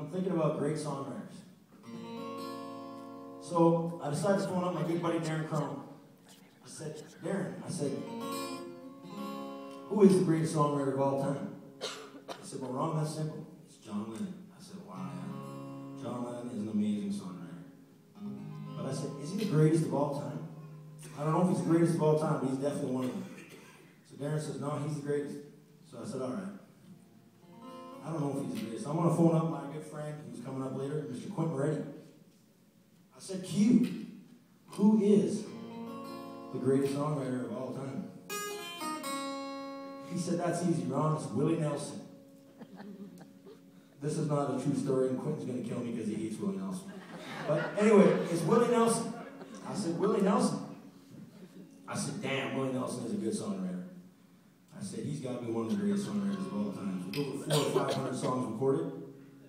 I'm thinking about great songwriters. So I decided to phone up my good buddy Darren Crone. I said, Darren, who is the greatest songwriter of all time? He said, well, Ron, that's simple. It's John Lennon. I said, wow, yeah. John Lennon is an amazing songwriter. But I said, is he the greatest of all time? I don't know if he's the greatest of all time, but he's definitely one of them. So Darren says, no, he's the greatest. So I said, all right. I don't know if he's the greatest. I'm going to phone up my good friend who's coming up later, Mr. Quentin Reddy. I said, Q, who is the greatest songwriter of all time? He said, that's easy, Ron. It's Willie Nelson. This is not a true story, and Quentin's going to kill me because he hates Willie Nelson. But anyway, it's Willie Nelson. I said, Willie Nelson. I said, damn, Willie Nelson is a good songwriter. I said, he's got to be one of the greatest songwriters of all time. With over 400 or 500 songs recorded,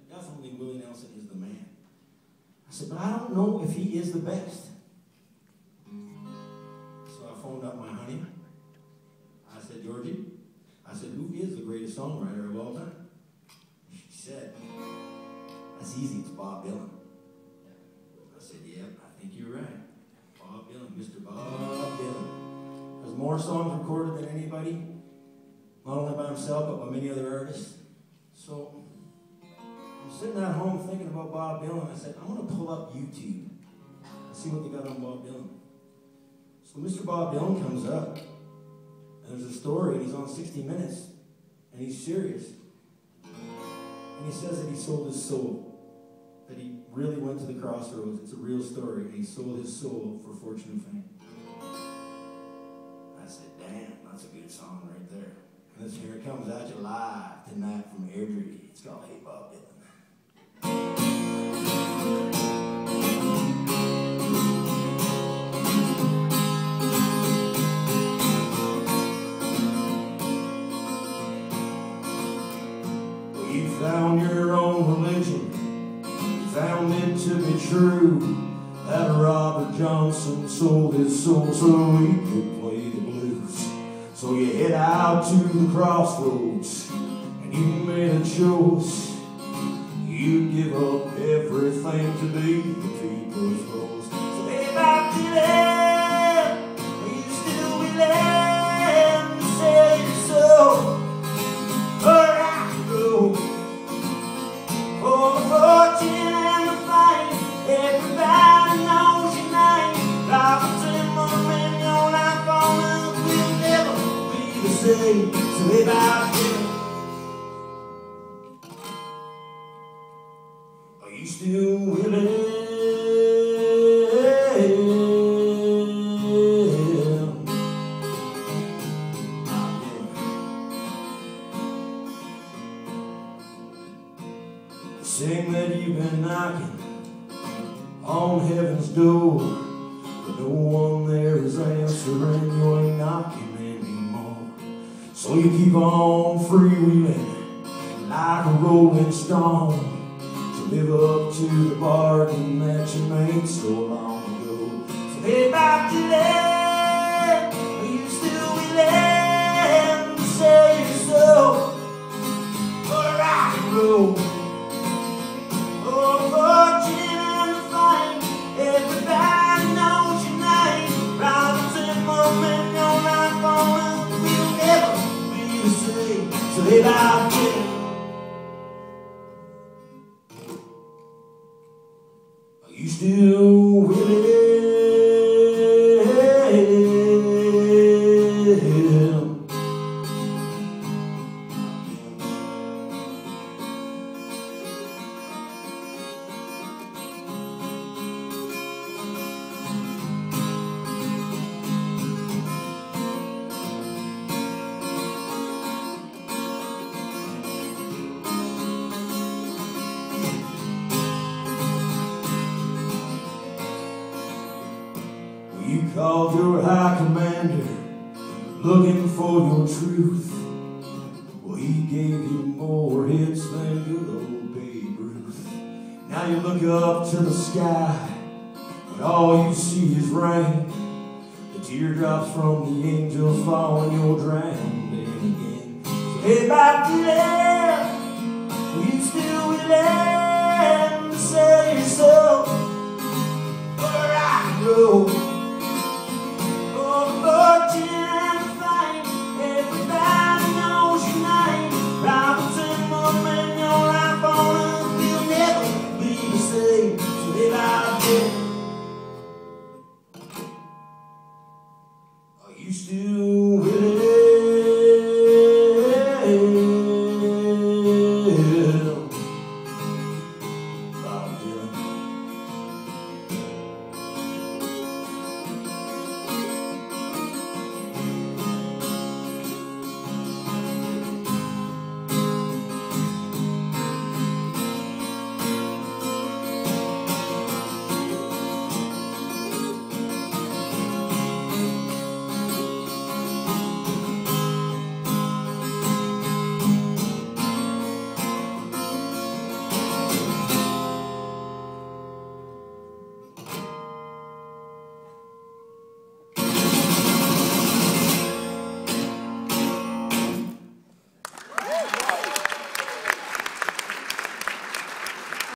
definitely Willie Nelson is the man. I said, but I don't know if he is the best. So I phoned up my honey. I said, Georgie, I said, who is the greatest songwriter of all time? She said, that's easy, it's Bob Dylan. I said, yep, I think you're right. Bob Dylan, Mr. Bob Dylan. Has more songs recorded than anybody, not only by himself, but by many other artists. So I'm sitting at home thinking about Bob Dylan. I said, I'm going to pull up YouTube and see what they got on Bob Dylan. So Mr. Bob Dylan comes up, and there's a story, and he's on 60 Minutes, and he's serious. And he says that he sold his soul, that he really went to the crossroads. It's a real story, and he sold his soul for fortune and fame. I said, damn, that's a good song right there. And this here it comes at you live tonight from Airdrie. It's called Hey Bob Dylan. Well, you found your own religion, you found it to be true, that Robert Johnson sold his soul so he could play the blues. So you head out to the crossroads, and you made a choice. You'd give up everything to be the people's rose. So hey, Bob Dylan, will you still be willing to sell your soul for rock and roll, for the fortune and the fame? Everybody knows your name. Robert's in my your life on earth will never be the same. So hey, Bob Dylan, you still willing? Sing that you've been knocking on heaven's door, but no one there is answering. You ain't knocking anymore. So you keep on freewheeling like a rolling stone, live up to the bargain that you made so long ago. So hey, Bob Dylan, are you still willing to sell your soul for rock and roll, for fortune and the fame? Everybody knows your name. Robert's in moment, your life on earth will never be the same. So hey, Bob Dylan, you still willing? You called your high commander looking for your truth. Well, he gave you more hits than good old Babe Ruth. Now you look up to the sky, but all you see is rain. The teardrops from the angels fall and you're drowning again. So hey, Bob Dylan, will you still be there?